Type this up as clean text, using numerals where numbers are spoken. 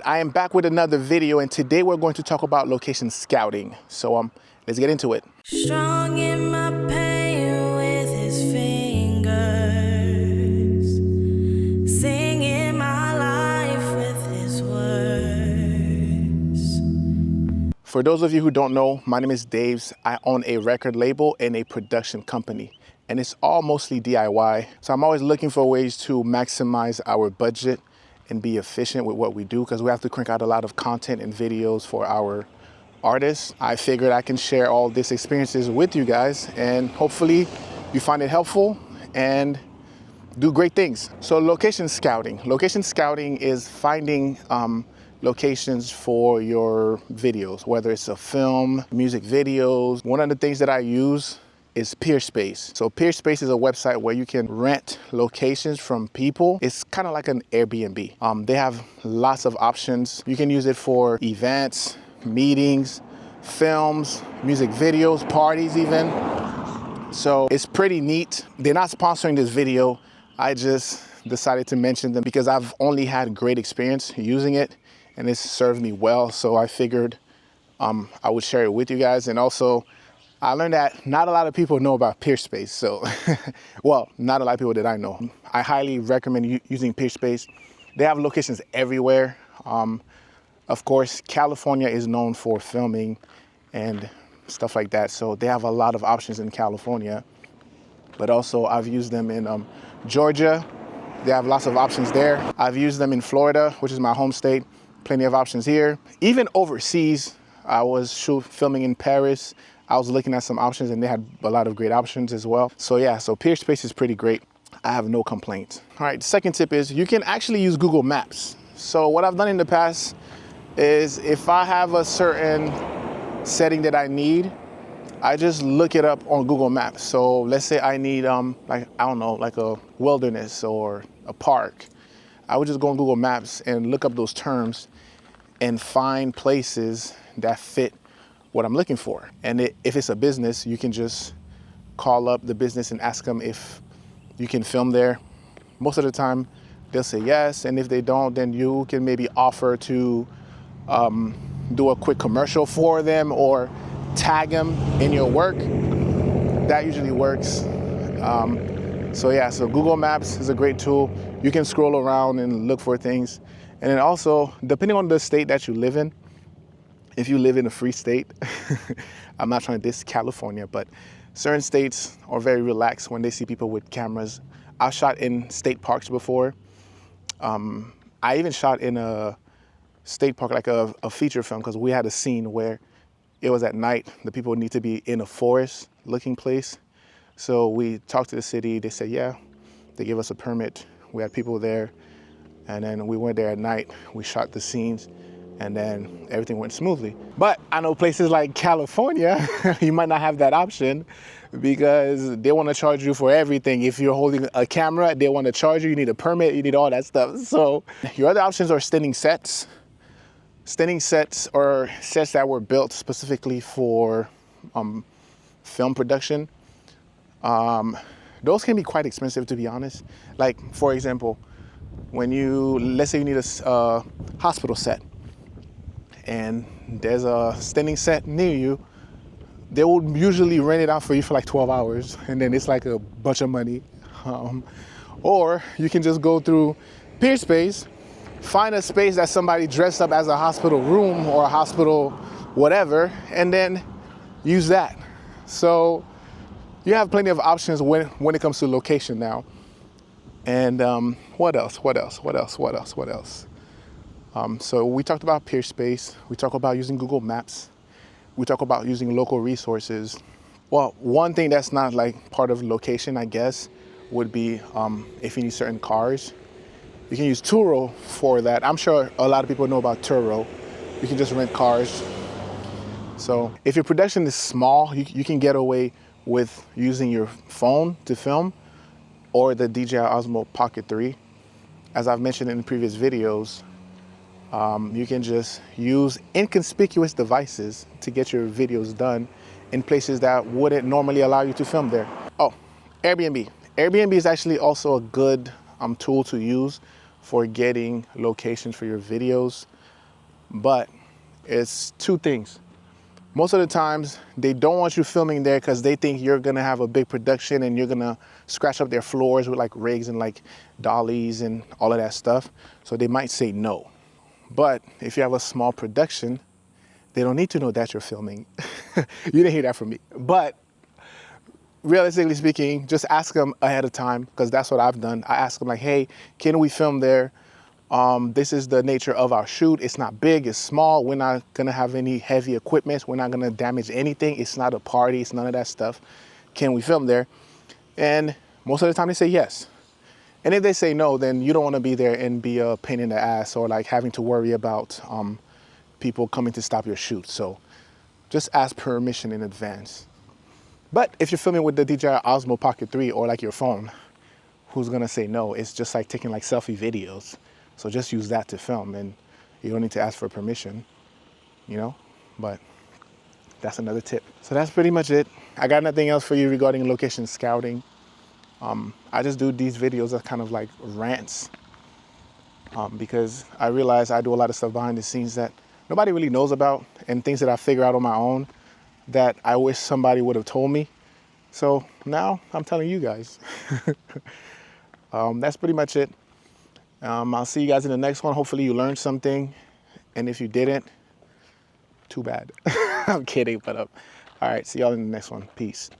I am back with another video, and today we're going to talk about location scouting. So let's get into it. Strong in my pain with his fingers, singing my life with his words. For those of you who don't know, my name is Daves. I own a record label and a production company, and it's all mostly DIY. So I'm always looking for ways to maximize our budget and be efficient with what we do, because we have to crank out a lot of content and videos for our artists. I figured I can share all these experiences with you guys, and hopefully you find it helpful and do great things. So location scouting. Location scouting is finding locations for your videos, whether it's a film, music videos. One of the things that I use is Peerspace. So Peerspace is a website where you can rent locations from people. It's kind of like an Airbnb. They have lots of options. You can use it for events, meetings, films, music videos, parties even. So it's pretty neat. They're not sponsoring this video. I just decided to mention them because I've only had great experience using it and it's served me well. So I figured I would share it with you guys. And also, I learned that not a lot of people know about Peerspace. So, well, not a lot of people that I know. I highly recommend using Peerspace. They have locations everywhere. Of course, California is known for filming and stuff like that. So they have a lot of options in California. But also, I've used them in Georgia. They have lots of options there. I've used them in Florida, which is my home state. Plenty of options here. Even overseas, I was filming in Paris. I was looking at some options and they had a lot of great options as well. So yeah, so Peerspace is pretty great. I have no complaints. All right, the second tip is you can actually use Google Maps. So what I've done in the past is if I have a certain setting that I need, I just look it up on Google Maps. So let's say I need like a wilderness or a park. I would just go on Google Maps and look up those terms and find places that fit what I'm looking for. And if it's a business, you can just call up the business and ask them if you can film there. Most of the time, they'll say yes. And if they don't, then you can maybe offer to do a quick commercial for them or tag them in your work. That usually works. So yeah, so Google Maps is a great tool. You can scroll around and look for things. And then also, depending on the state that you live in, if you live in a free state, I'm not trying to diss California, but certain states are very relaxed when they see people with cameras. I've shot in state parks before. I even shot in a state park, like a feature film, because we had a scene where it was at night. The people need to be in a forest looking place. So we talked to the city. They said, yeah, they gave us a permit. We had people there. And then we went there at night. We shot the scenes. And then everything went smoothly. But I know places like California, you might not have that option because they want to charge you for everything. If you're holding a camera, they want to charge you. You need a permit, you need all that stuff. So your other options are standing sets. Standing sets are sets that were built specifically for film production. Those can be quite expensive, to be honest. Like, for example, let's say you need a hospital set, and there's a standing set near you, they will usually rent it out for you for like 12 hours, and then it's like a bunch of money. Or you can just go through Peerspace, find a space that somebody dressed up as a hospital room or a hospital whatever, and then use that. So you have plenty of options when it comes to location now. And what else? So we talked about Peerspace. We talked about using Google Maps. We talk about using local resources. Well, one thing that's not like part of location, I guess, would be if you need certain cars. You can use Turo for that. I'm sure a lot of people know about Turo. You can just rent cars. So if your production is small, you can get away with using your phone to film or the DJI Osmo Pocket 3. As I've mentioned in previous videos, you can just use inconspicuous devices to get your videos done in places that wouldn't normally allow you to film there. Oh, Airbnb. Airbnb is actually also a good tool to use for getting locations for your videos. But it's two things. Most of the times they don't want you filming there because they think you're gonna have a big production and you're gonna scratch up their floors with like rigs and like dollies and all of that stuff. So they might say no. But if you have a small production, they don't need to know that you're filming. You didn't hear that from me. But realistically speaking, just ask them ahead of time, because that's what I've done. I ask them like, hey, can we film there? This is the nature of our shoot. It's not big, it's small. We're not gonna have any heavy equipment. We're not gonna damage anything. It's not a party, it's none of that stuff. Can we film there? And most of the time they say yes. And if they say no, then you don't wanna be there and be a pain in the ass or like having to worry about people coming to stop your shoot. So just ask permission in advance. But if you're filming with the DJI Osmo Pocket 3 or like your phone, who's gonna say no? It's just like taking like selfie videos. So just use that to film and you don't need to ask for permission, you know? But that's another tip. So that's pretty much it. I got nothing else for you regarding location scouting. I just do these videos as kind of like rants because I realize I do a lot of stuff behind the scenes that nobody really knows about and things that I figure out on my own that I wish somebody would have told me. So now I'm telling you guys. That's pretty much it. I'll see you guys in the next one. Hopefully you learned something. And if you didn't, too bad. I'm kidding, but all right, see y'all in the next one. Peace.